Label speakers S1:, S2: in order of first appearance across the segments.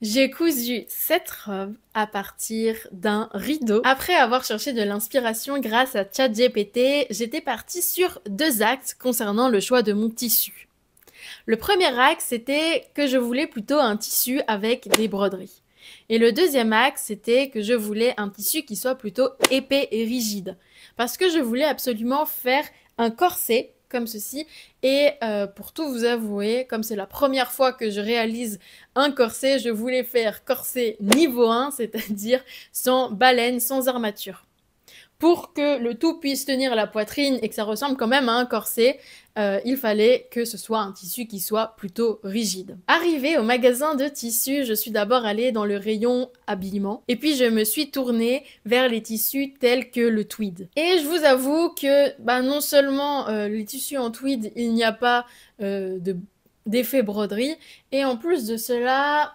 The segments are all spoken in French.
S1: J'ai cousu cette robe à partir d'un rideau. Après avoir cherché de l'inspiration grâce à ChatGPT, j'étais partie sur 2 axes concernant le choix de mon tissu. Le premier axe, c'était que je voulais plutôt un tissu avec des broderies. Et le deuxième axe, c'était que je voulais un tissu qui soit plutôt épais et rigide. Parce que je voulais absolument faire un corset comme ceci. Et pour tout vous avouer, comme c'est la première fois que je réalise un corset, je voulais faire corset niveau 1, c'est-à-dire sans baleine, sans armature. Pour que le tout puisse tenir la poitrine et que ça ressemble quand même à un corset, il fallait que ce soit un tissu qui soit plutôt rigide. Arrivée au magasin de tissus, je suis d'abord allée dans le rayon habillement et puis je me suis tournée vers les tissus tels que le tweed. Et je vous avoue que non seulement les tissus en tweed, il n'y a pas d'effet broderie, et en plus de cela,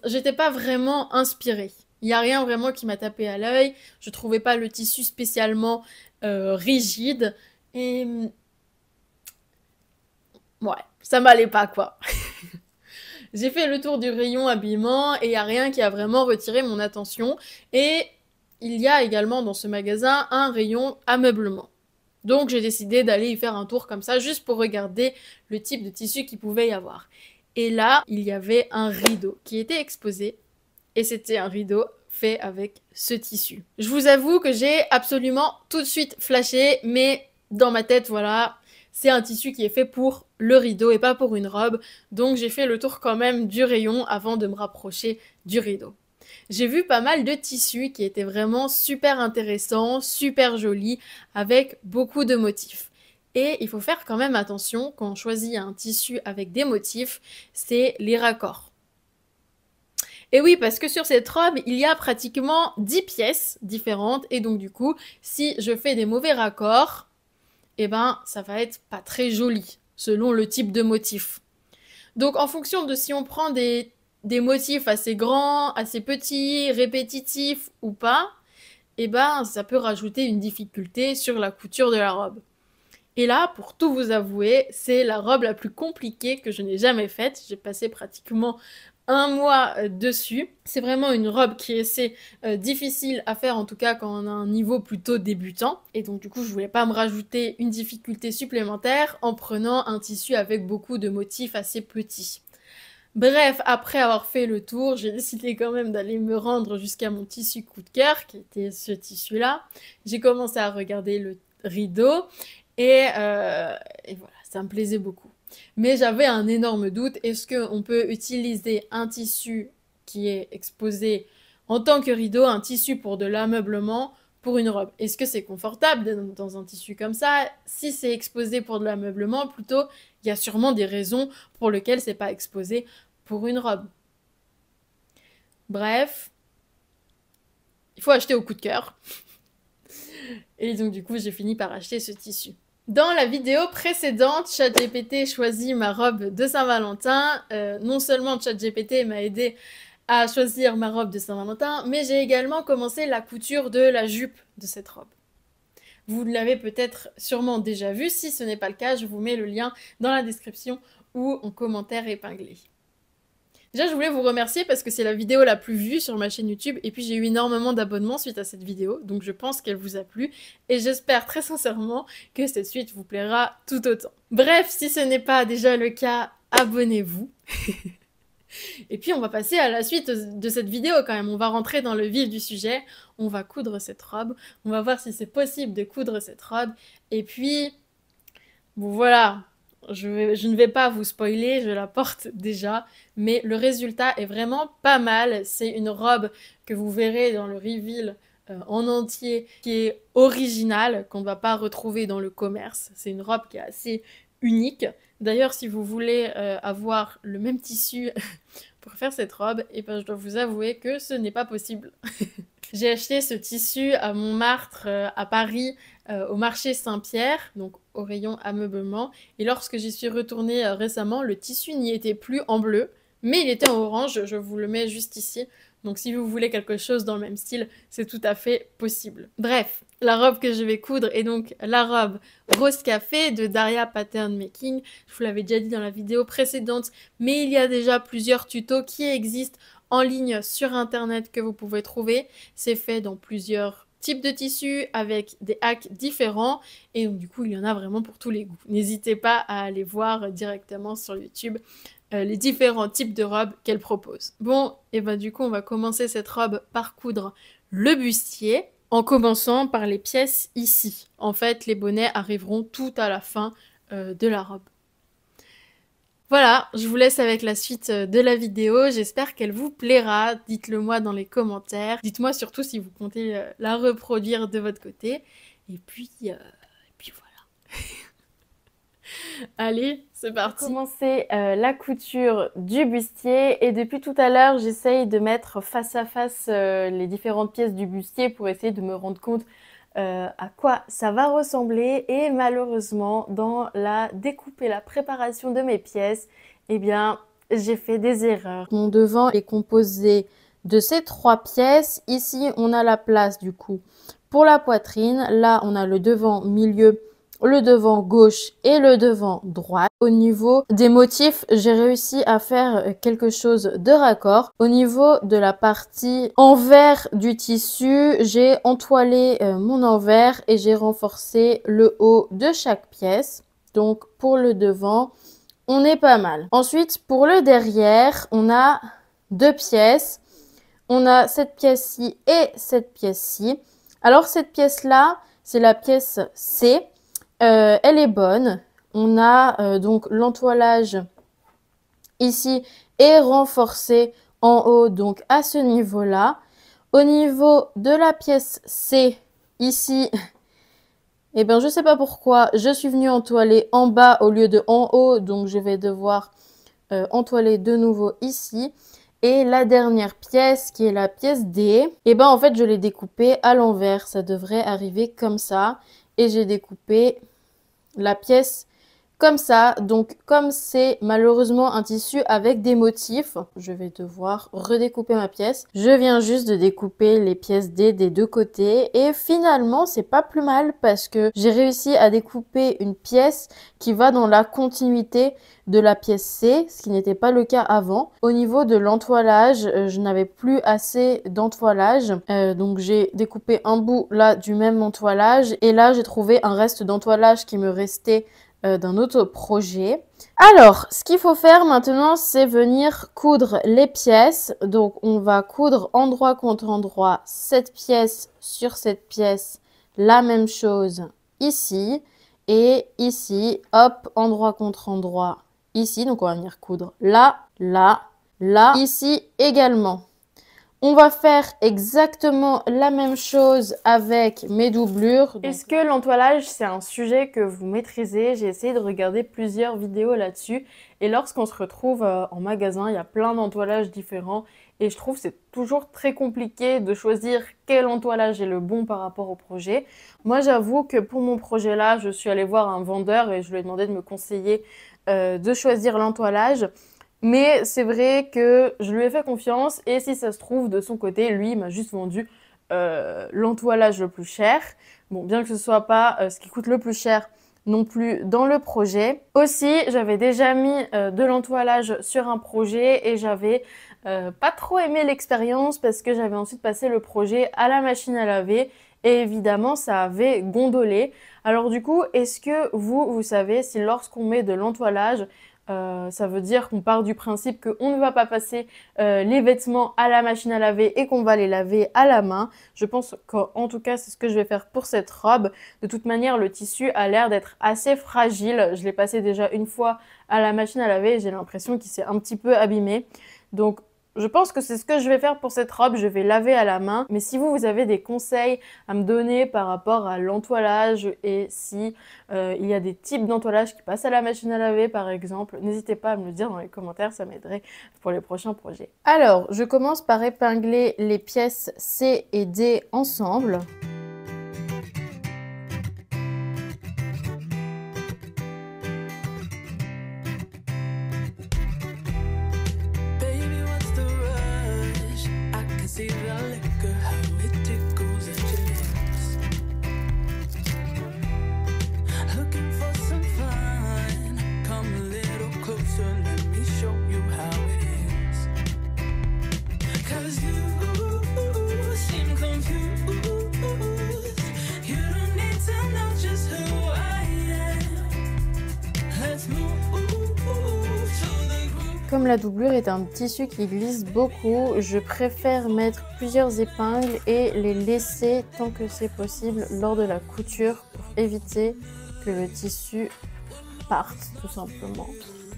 S1: j'étais pas vraiment inspirée. Il n'y a rien vraiment qui m'a tapé à l'œil. Je trouvais pas le tissu spécialement rigide. Et ouais, ça m'allait pas quoi. J'ai fait le tour du rayon habillement et il n'y a rien qui a vraiment retiré mon attention. Et il y a également dans ce magasin un rayon ameublement. Donc j'ai décidé d'aller y faire un tour comme ça, juste pour regarder le type de tissu qu'il pouvait y avoir. Et là, il y avait un rideau qui était exposé. Et c'était un rideau fait avec ce tissu. Je vous avoue que j'ai absolument tout de suite flashé, mais dans ma tête, voilà, c'est un tissu qui est fait pour le rideau et pas pour une robe. Donc j'ai fait le tour quand même du rayon avant de me rapprocher du rideau. J'ai vu pas mal de tissus qui étaient vraiment super intéressants, super jolis, avec beaucoup de motifs. Et il faut faire quand même attention quand on choisit un tissu avec des motifs, c'est les raccords. Et oui, parce que sur cette robe, il y a pratiquement 10 pièces différentes. Et donc, du coup, si je fais des mauvais raccords, eh ben, ça va être pas très joli, selon le type de motif. Donc, en fonction de si on prend des motifs assez grands, assez petits, répétitifs ou pas, eh ben, ça peut rajouter une difficulté sur la couture de la robe. Et là, pour tout vous avouer, c'est la robe la plus compliquée que je n'ai jamais faite. J'ai passé pratiquement un mois dessus. C'est vraiment une robe qui est assez difficile à faire, en tout cas quand on a un niveau plutôt débutant. Et donc du coup, je voulais pas me rajouter une difficulté supplémentaire en prenant un tissu avec beaucoup de motifs assez petits. Bref, après avoir fait le tour, j'ai décidé quand même d'aller me rendre jusqu'à mon tissu coup de cœur, qui était ce tissu-là. J'ai commencé à regarder le rideau et voilà, ça me plaisait beaucoup. Mais j'avais un énorme doute, est-ce qu'on peut utiliser un tissu qui est exposé en tant que rideau, un tissu pour de l'ameublement, pour une robe? Est-ce que c'est confortable d'être dans un tissu comme ça? Si c'est exposé pour de l'ameublement, plutôt, il y a sûrement des raisons pour lesquelles c'est pas exposé pour une robe. Bref, il faut acheter au coup de cœur. Et donc du coup, j'ai fini par acheter ce tissu. Dans la vidéo précédente, ChatGPT choisit ma robe de Saint-Valentin. Non seulement ChatGPT m'a aidé à choisir ma robe de Saint-Valentin, mais j'ai également commencé la couture de la jupe de cette robe. Vous l'avez peut-être sûrement déjà vu. Si ce n'est pas le cas, je vous mets le lien dans la description ou en commentaire épinglé. Déjà, je voulais vous remercier parce que c'est la vidéo la plus vue sur ma chaîne YouTube et puis j'ai eu énormément d'abonnements suite à cette vidéo, donc je pense qu'elle vous a plu et j'espère très sincèrement que cette suite vous plaira tout autant. Bref, si ce n'est pas déjà le cas, abonnez-vous. Et puis on va passer à la suite de cette vidéo quand même, on va rentrer dans le vif du sujet, on va coudre cette robe, on va voir si c'est possible de coudre cette robe et puis, bon voilà, je ne vais pas vous spoiler, je la porte déjà, mais le résultat est vraiment pas mal. C'est une robe que vous verrez dans le reveal en entier, qui est originale, qu'on ne va pas retrouver dans le commerce. C'est une robe qui est assez unique. D'ailleurs, si vous voulez avoir le même tissu pour faire cette robe, et ben, je dois vous avouer que ce n'est pas possible. J'ai acheté ce tissu à Montmartre, à Paris, au marché Saint-Pierre, donc au rayon ameublement. Et lorsque j'y suis retournée récemment, le tissu n'y était plus en bleu, mais il était en orange, je vous le mets juste ici. Donc si vous voulez quelque chose dans le même style, c'est tout à fait possible. Bref, la robe que je vais coudre est donc la robe Rose Café de Daria Pattern Making. Je vous l'avais déjà dit dans la vidéo précédente, mais il y a déjà plusieurs tutos qui existent en ligne sur internet que vous pouvez trouver. C'est fait dans plusieurs types de tissus avec des hacks différents et donc du coup il y en a vraiment pour tous les goûts. N'hésitez pas à aller voir directement sur YouTube les différents types de robes qu'elle propose. Bon, et ben du coup on va commencer cette robe par coudre le bustier en commençant par les pièces ici. En fait les bonnets arriveront tout à la fin de la robe. Voilà, je vous laisse avec la suite de la vidéo, j'espère qu'elle vous plaira, dites-le moi dans les commentaires, dites-moi surtout si vous comptez la reproduire de votre côté, et puis voilà. Allez, c'est parti. On va commencer la couture du bustier, et depuis tout à l'heure j'essaye de mettre face à face les différentes pièces du bustier pour essayer de me rendre compte à quoi ça va ressembler, et malheureusement dans la découpe et la préparation de mes pièces, eh bien j'ai fait des erreurs. Mon devant est composé de ces 3 pièces. Ici on a la place du coup pour la poitrine, là on a le devant milieu, le devant gauche et le devant droit. Au niveau des motifs, j'ai réussi à faire quelque chose de raccord. Au niveau de la partie envers du tissu, j'ai entoilé mon envers et j'ai renforcé le haut de chaque pièce. Donc pour le devant, on est pas mal. Ensuite, pour le derrière, on a 2 pièces. On a cette pièce-ci et cette pièce-ci. Alors cette pièce-là, c'est la pièce C. Elle est bonne. On a donc l'entoilage ici est renforcé en haut, donc à ce niveau-là. Au niveau de la pièce C, ici, eh bien je sais pas pourquoi, je suis venue entoiler en bas au lieu de en haut, donc je vais devoir entoiler de nouveau ici. Et la dernière pièce, qui est la pièce D, eh ben en fait je l'ai découpée à l'envers, ça devrait arriver comme ça. Et j'ai découpé la pièce comme ça. Donc comme c'est malheureusement un tissu avec des motifs, je vais devoir redécouper ma pièce. Je viens juste de découper les pièces D des 2 côtés et finalement c'est pas plus mal parce que j'ai réussi à découper une pièce qui va dans la continuité de la pièce C, ce qui n'était pas le cas avant. Au niveau de l'entoilage, je n'avais plus assez d'entoilage, donc j'ai découpé un bout là du même entoilage et là j'ai trouvé un reste d'entoilage qui me restait d'un autre projet. Alors, ce qu'il faut faire maintenant, c'est venir coudre les pièces. Donc, on va coudre endroit contre endroit cette pièce sur cette pièce. La même chose ici et ici. Hop, endroit contre endroit ici. Donc, on va venir coudre là, là, là, ici également. On va faire exactement la même chose avec mes doublures. Est-ce que l'entoilage, c'est un sujet que vous maîtrisez? J'ai essayé de regarder plusieurs vidéos là-dessus. Et lorsqu'on se retrouve en magasin, il y a plein d'entoilages différents. Et je trouve que c'est toujours très compliqué de choisir quel entoilage est le bon par rapport au projet. Moi, j'avoue que pour mon projet-là, je suis allée voir un vendeur et je lui ai demandé de me conseiller de choisir l'entoilage. Mais c'est vrai que je lui ai fait confiance et si ça se trouve, de son côté, lui, il m'a juste vendu l'entoilage le plus cher. Bon, bien que ce soit pas ce qui coûte le plus cher non plus dans le projet. Aussi, j'avais déjà mis de l'entoilage sur un projet et j'avais pas trop aimé l'expérience parce que j'avais ensuite passé le projet à la machine à laver et évidemment, ça avait gondolé. Alors du coup, est-ce que vous savez si lorsqu'on met de l'entoilage, ça veut dire qu'on part du principe qu'on ne va pas passer les vêtements à la machine à laver et qu'on va les laver à la main. Je pense qu'en tout cas, c'est ce que je vais faire pour cette robe. De toute manière, le tissu a l'air d'être assez fragile. Je l'ai passé déjà une fois à la machine à laver et j'ai l'impression qu'il s'est un petit peu abîmé. Donc, je pense que c'est ce que je vais faire pour cette robe, je vais laver à la main. Mais si vous avez des conseils à me donner par rapport à l'entoilage et si il y a des types d'entoilage qui passent à la machine à laver par exemple, n'hésitez pas à me le dire dans les commentaires, ça m'aiderait pour les prochains projets. Alors, je commence par épingler les pièces C et D ensemble. Comme la doublure est un tissu qui glisse beaucoup, je préfère mettre plusieurs épingles et les laisser tant que c'est possible lors de la couture pour éviter que le tissu parte tout simplement.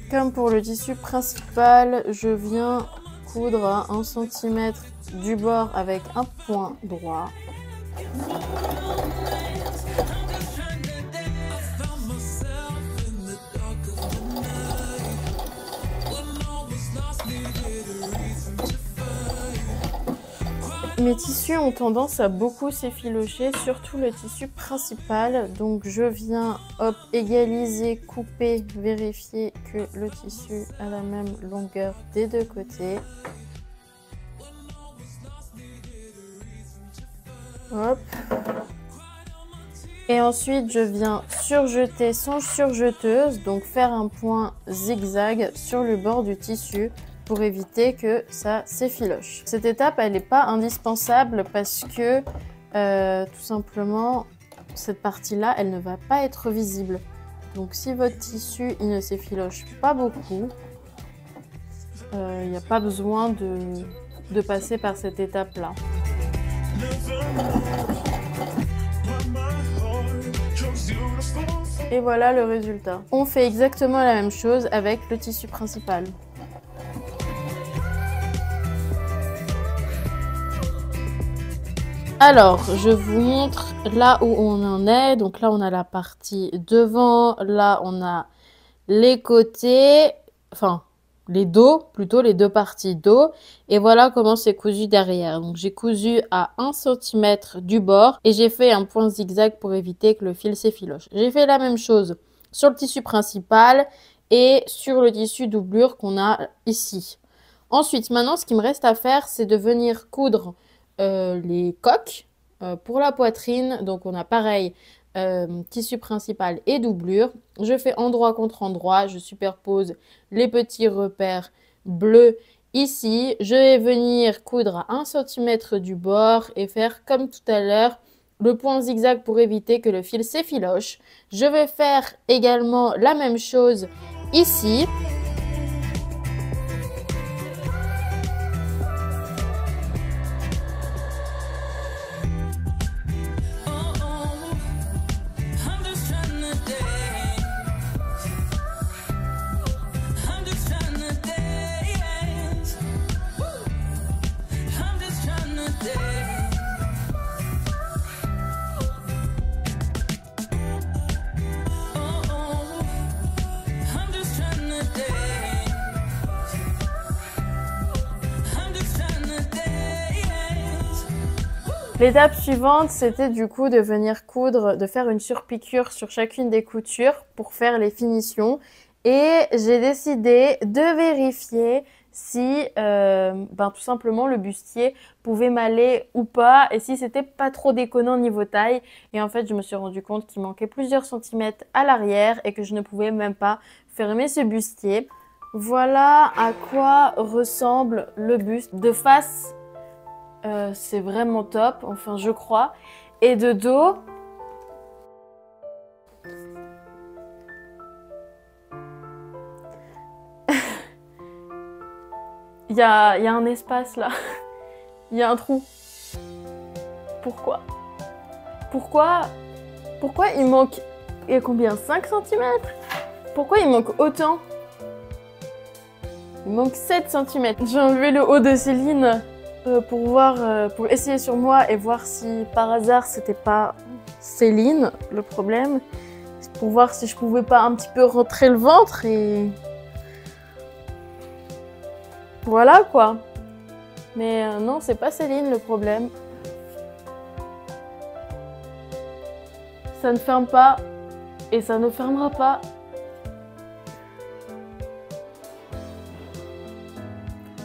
S1: Comme pour le tissu principal, je viens coudre à 1 cm du bord avec un point droit. Mes tissus ont tendance à beaucoup s'effilocher, surtout le tissu principal. Donc je viens, hop, égaliser, couper, vérifier que le tissu a la même longueur des deux côtés. Hop. Et ensuite, je viens surjeter sans surjeteuse, donc faire un point zigzag sur le bord du tissu pour éviter que ça s'effiloche. Cette étape, elle n'est pas indispensable parce que tout simplement, cette partie-là, elle ne va pas être visible. Donc si votre tissu, il ne s'effiloche pas beaucoup, il n'y a pas besoin de passer par cette étape-là. Et voilà le résultat. On fait exactement la même chose avec le tissu principal. Alors, je vous montre là où on en est. Donc là, on a la partie devant. Là, on a les côtés. Enfin, les dos, plutôt les deux parties dos. Et voilà comment c'est cousu derrière. Donc, j'ai cousu à 1 cm du bord. Et j'ai fait un point zigzag pour éviter que le fil s'effiloche. J'ai fait la même chose sur le tissu principal et sur le tissu doublure qu'on a ici. Ensuite, maintenant, ce qui me reste à faire, c'est de venir coudre les coques pour la poitrine. Donc on a pareil tissu principal et doublure. Je fais endroit contre endroit, je superpose les petits repères bleus ici. Je vais venir coudre à 1 cm du bord et faire comme tout à l'heure le point zigzag pour éviter que le fil s'effiloche. Je vais faire également la même chose ici. L'étape suivante, c'était du coup de venir coudre, de faire une surpiqûre sur chacune des coutures pour faire les finitions. Et j'ai décidé de vérifier si tout simplement le bustier pouvait m'aller ou pas et si c'était pas trop déconnant niveau taille. Et en fait, je me suis rendu compte qu'il manquait plusieurs centimètres à l'arrière et que je ne pouvais même pas fermer ce bustier. Voilà à quoi ressemble le buste de face. C'est vraiment top, enfin je crois. Et de dos, il y a un espace là, il y a un trou. Pourquoi il manque, il y a combien, 5 cm? Pourquoi il manque autant? Il manque 7 cm. J'ai enlevé le haut de Céline pour essayer sur moi et voir si par hasard c'était pas Céline le problème. Pour voir si je pouvais pas un petit peu rentrer le ventre et voilà quoi. Mais non, c'est pas Céline le problème. Ça ne ferme pas et ça ne fermera pas.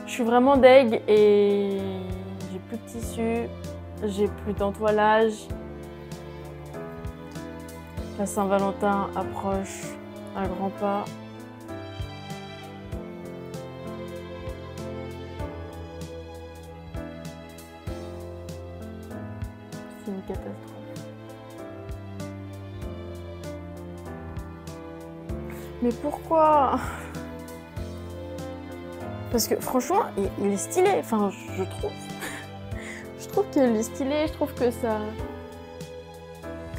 S1: Je suis vraiment deg et j'ai plus de tissu, j'ai plus d'entoilage. La Saint-Valentin approche à grands pas. C'est une catastrophe. Mais pourquoi? Parce que franchement, il est stylé. Enfin, je trouve. Je trouve qu'il est stylé. Je trouve que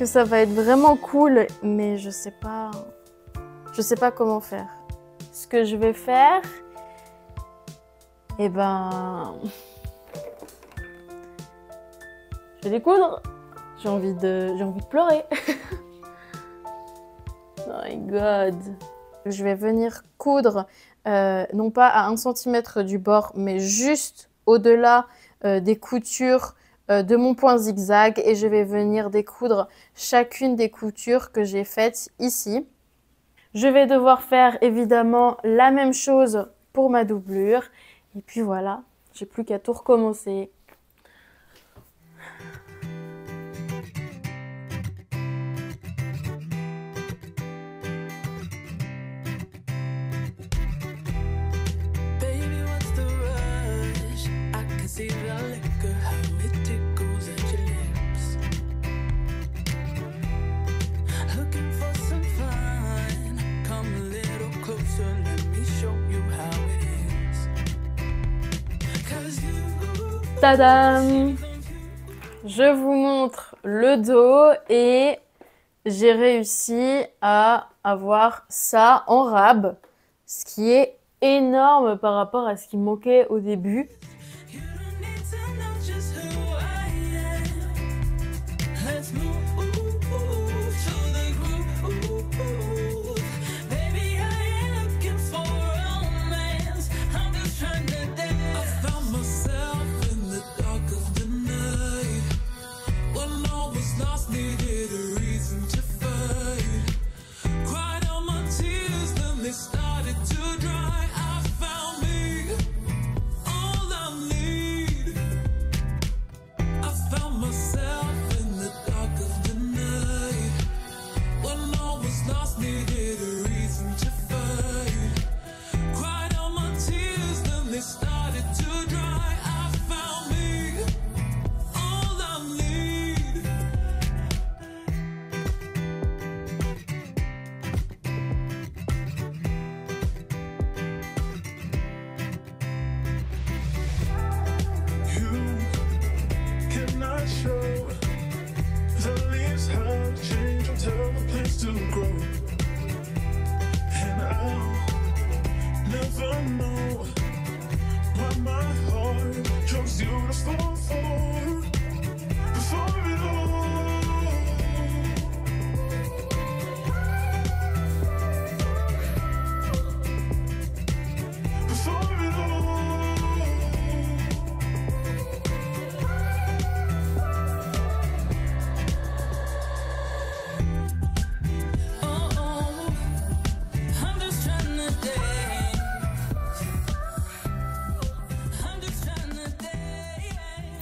S1: ça va être vraiment cool. Mais je sais pas. Je sais pas comment faire. Ce que je vais faire, eh ben, je vais découdre. J'ai envie de pleurer. Oh my god. Je vais venir coudre, non pas à 1 cm du bord, mais juste au-delà des coutures de mon point zigzag. Et je vais venir découdre chacune des coutures que j'ai faites ici. Je vais devoir faire évidemment la même chose pour ma doublure. Et puis voilà, j'ai plus qu'à tout recommencer. Tadam! Je vous montre le dos et j'ai réussi à avoir ça en rab, ce qui est énorme par rapport à ce qui me manquait au début.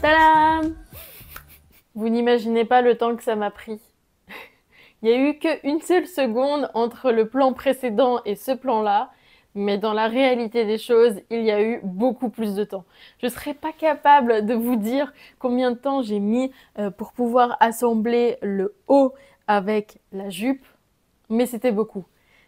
S1: Tadam! Vous n'imaginez pas le temps que ça m'a pris. Il n'y a eu qu'une seule seconde entre le plan précédent et ce plan-là, mais dans la réalité des choses, il y a eu beaucoup plus de temps. Je ne serais pas capable de vous dire combien de temps j'ai mis pour pouvoir assembler le haut avec la jupe, mais c'était beaucoup.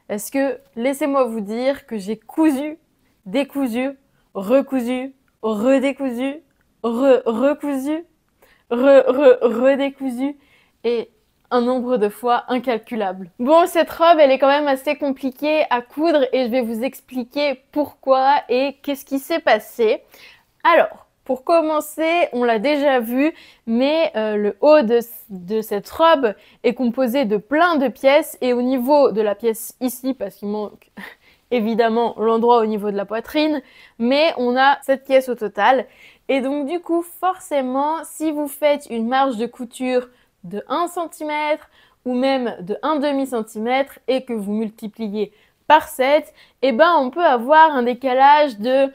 S1: Parce que, laissez-moi vous dire que j'ai cousu, décousu, recousu, redécousu, recousu, redécousu et un nombre de fois incalculable. Bon, cette robe, elle est quand même assez compliquée à coudre et je vais vous expliquer pourquoi et qu'est-ce qui s'est passé. Alors, pour commencer, on l'a déjà vu, mais le haut de cette robe est composé de plein de pièces et au niveau de la pièce ici, parce qu'il manque évidemment l'endroit au niveau de la poitrine, mais on a 7 pièces au total. Et donc du coup, forcément, si vous faites une marge de couture de 1 cm ou même de 1/2 cm et que vous multipliez par 7, eh ben on peut avoir un décalage de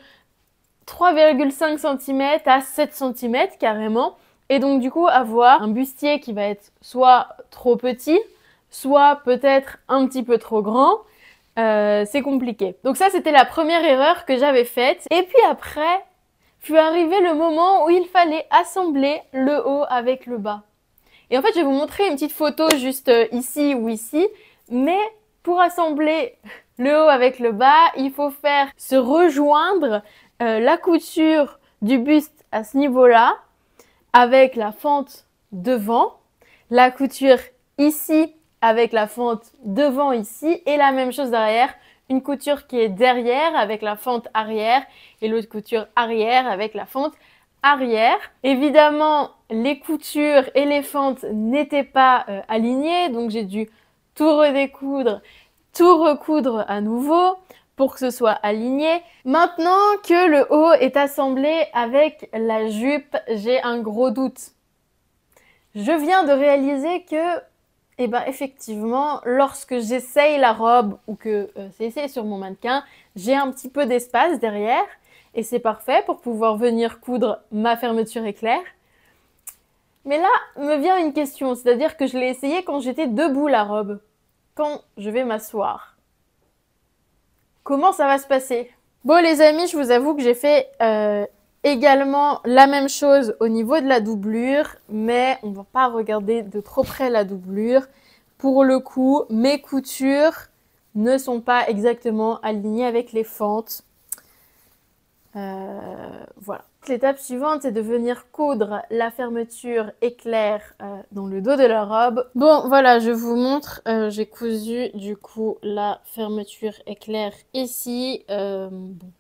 S1: 3,5 cm à 7 cm carrément. Et donc du coup, avoir un bustier qui va être soit trop petit, soit peut-être un petit peu trop grand. C'est compliqué. Donc ça, c'était la première erreur que j'avais faite. Et puis après, fut arrivé le moment où il fallait assembler le haut avec le bas. Et en fait, je vais vous montrer une petite photo juste ici ou ici. Mais pour assembler le haut avec le bas, il faut faire se rejoindre la couture du buste à ce niveau-là avec la fente devant, la couture ici avec la fente devant ici et la même chose derrière, une couture qui est derrière avec la fente arrière et l'autre couture arrière avec la fente arrière. Évidemment, les coutures et les fentes n'étaient pas alignées, donc j'ai dû tout redécoudre, tout recoudre à nouveau pour que ce soit aligné. Maintenant que le haut est assemblé avec la jupe, j'ai un gros doute. Je viens de réaliser que, effectivement, lorsque j'essaye la robe ou que c'est essayé sur mon mannequin, j'ai un petit peu d'espace derrière et c'est parfait pour pouvoir venir coudre ma fermeture éclair. Mais là, me vient une question, c'est-à-dire que je l'ai essayé quand j'étais debout la robe. Quand je vais m'asseoir, comment ça va se passer? Bon les amis, je vous avoue que j'ai fait également la même chose au niveau de la doublure, mais on ne va pas regarder de trop près la doublure. Pour le coup, mes coutures ne sont pas exactement alignées avec les fentes. Voilà. L'étape suivante, c'est de venir coudre la fermeture éclair dans le dos de la robe. Bon, voilà, je vous montre. J'ai cousu du coup la fermeture éclair ici. Bon.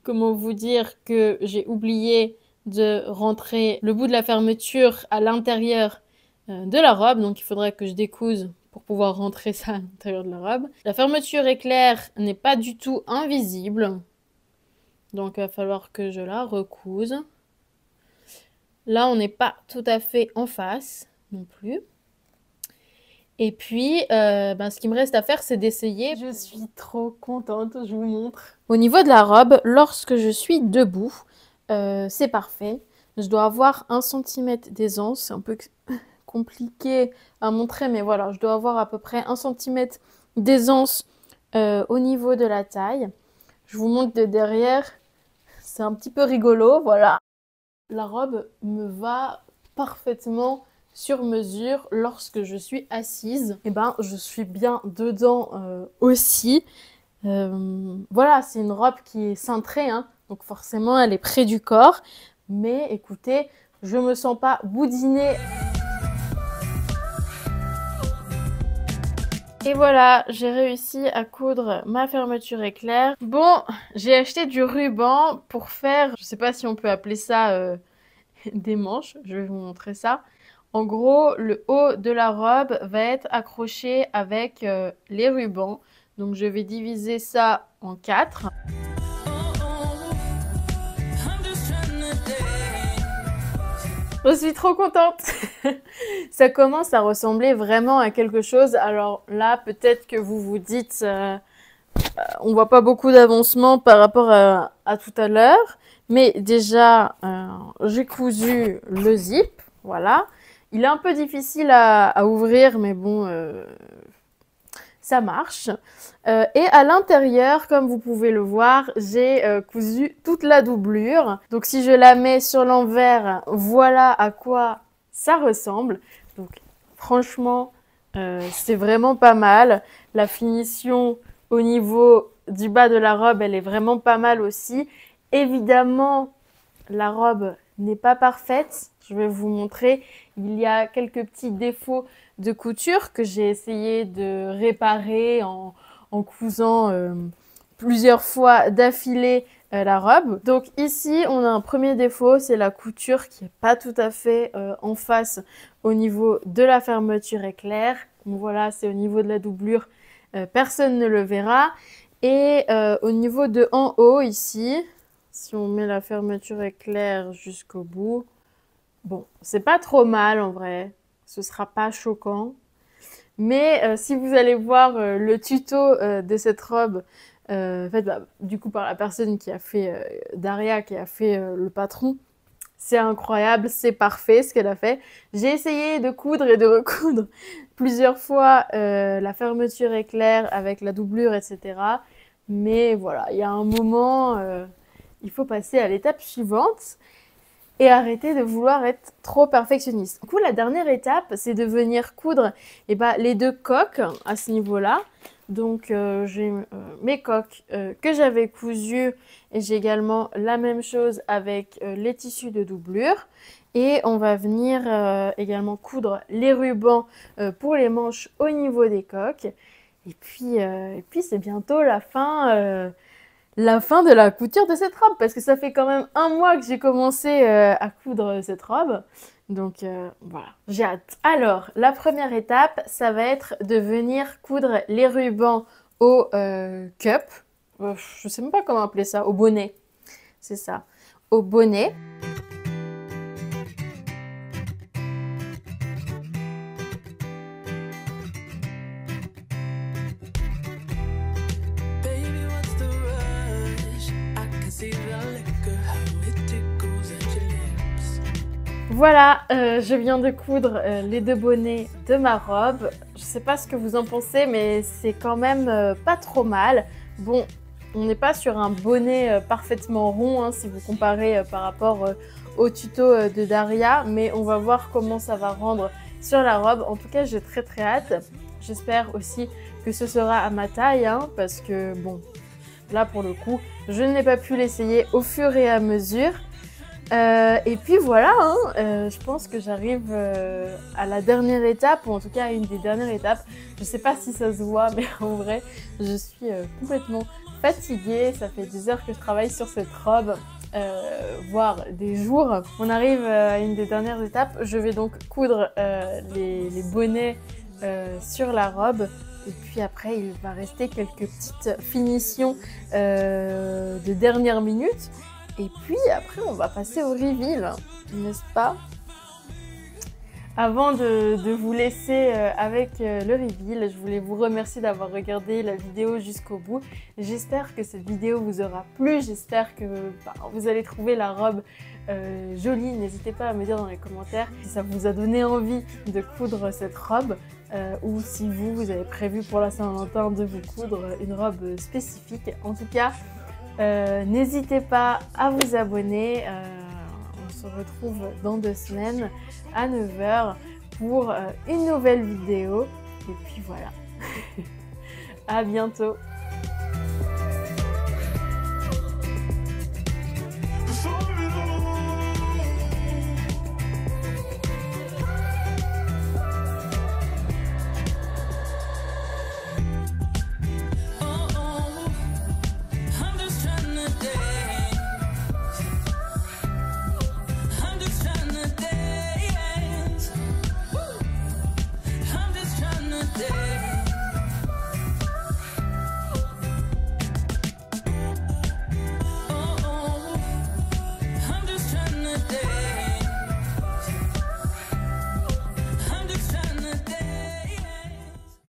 S1: Comment vous dire que j'ai oublié de rentrer le bout de la fermeture à l'intérieur de la robe. Donc, il faudrait que je découse pour pouvoir rentrer ça à l'intérieur de la robe. La fermeture éclair n'est pas du tout invisible. Donc, il va falloir que je la recouse. Là, on n'est pas tout à fait en face non plus. Et puis, ce qui me reste à faire, c'est d'essayer. Je suis trop contente, je vous montre. Au niveau de la robe, lorsque je suis debout, c'est parfait. Je dois avoir 1 cm d'aisance. C'est un peu compliqué à montrer, mais voilà, je dois avoir à peu près 1 cm d'aisance au niveau de la taille. Je vous montre de derrière. C'est un petit peu rigolo, voilà. La robe me va parfaitement sur mesure lorsque je suis assise. Je suis bien dedans aussi. Voilà, c'est une robe qui est cintrée, hein, donc forcément elle est près du corps. Mais écoutez, je me sens pas boudinée. Et voilà, j'ai réussi à coudre ma fermeture éclair. Bon, j'ai acheté du ruban pour faire, je sais pas si on peut appeler ça des manches, je vais vous montrer ça. En gros, le haut de la robe va être accroché avec les rubans. Donc je vais diviser ça en 4. Je suis trop contente. Ça commence à ressembler vraiment à quelque chose. Alors là, peut-être que vous vous dites, on voit pas beaucoup d'avancement par rapport à tout à l'heure. Mais déjà, j'ai cousu le zip, voilà. Il est un peu difficile à ouvrir, mais bon, ça marche. Et à l'intérieur, comme vous pouvez le voir, j'ai cousu toute la doublure. Donc si je la mets sur l'envers, voilà à quoi ça ressemble. Donc franchement, c'est vraiment pas mal. La finition au niveau du bas de la robe, elle est vraiment pas mal aussi. Évidemment, la robe n'est pas parfaite. Je vais vous montrer. Il y a quelques petits défauts de couture que j'ai essayé de réparer en cousant plusieurs fois d'affilée la robe. Donc ici, on a un premier défaut, c'est la couture qui n'est pas tout à fait en face au niveau de la fermeture éclair. Donc voilà, c'est au niveau de la doublure, personne ne le verra. Et au niveau de en haut ici, si on met la fermeture éclair jusqu'au bout, bon, c'est pas trop mal en vrai, ce sera pas choquant. Mais si vous allez voir le tuto de cette robe, fait du coup par la personne qui a fait, Daria, qui a fait le patron, c'est incroyable, c'est parfait ce qu'elle a fait. J'ai essayé de coudre et de recoudre plusieurs fois la fermeture éclair avec la doublure, etc. Mais voilà, il y a un moment, il faut passer à l'étape suivante. et arrêter de vouloir être trop perfectionniste. Du coup, la dernière étape, c'est de venir coudre les deux coques à ce niveau-là. Donc, j'ai mes coques que j'avais cousues et j'ai également la même chose avec les tissus de doublure. Et on va venir également coudre les rubans pour les manches au niveau des coques. Et puis c'est bientôt la fin de la couture de cette robe parce que ça fait quand même 1 mois que j'ai commencé à coudre cette robe. Donc voilà, j'ai hâte. Alors, la première étape, ça va être de venir coudre les rubans au cup. Je sais même pas comment appeler ça, au bonnet. C'est ça, au bonnet. Voilà, je viens de coudre les deux bonnets de ma robe. Je sais pas ce que vous en pensez, mais c'est quand même pas trop mal. Bon, on n'est pas sur un bonnet parfaitement rond, hein, si vous comparez par rapport au tuto de Daria, mais on va voir comment ça va rendre sur la robe. En tout cas, j'ai très hâte. J'espère aussi que ce sera à ma taille, hein, parce que bon, là pour le coup, je n'ai pas pu l'essayer au fur et à mesure. Et puis voilà, hein, je pense que j'arrive à la dernière étape, ou en tout cas à une des dernières étapes. Je sais pas si ça se voit, mais en vrai, je suis complètement fatiguée. Ça fait des heures que je travaille sur cette robe, voire des jours. On arrive à une des dernières étapes. Je vais donc coudre les bonnets sur la robe. Et puis après, il va rester quelques petites finitions de dernière minute. Et puis après, on va passer au reveal, n'est-ce pas? Avant de vous laisser avec le reveal, je voulais vous remercier d'avoir regardé la vidéo jusqu'au bout. J'espère que cette vidéo vous aura plu, j'espère que vous allez trouver la robe jolie. N'hésitez pas à me dire dans les commentaires si ça vous a donné envie de coudre cette robe ou si vous avez prévu pour la Saint-Valentin de vous coudre une robe spécifique. En tout cas, n'hésitez pas à vous abonner. On se retrouve dans 2 semaines à 9 h pour une nouvelle vidéo. Et puis voilà. À bientôt.
S2: Day.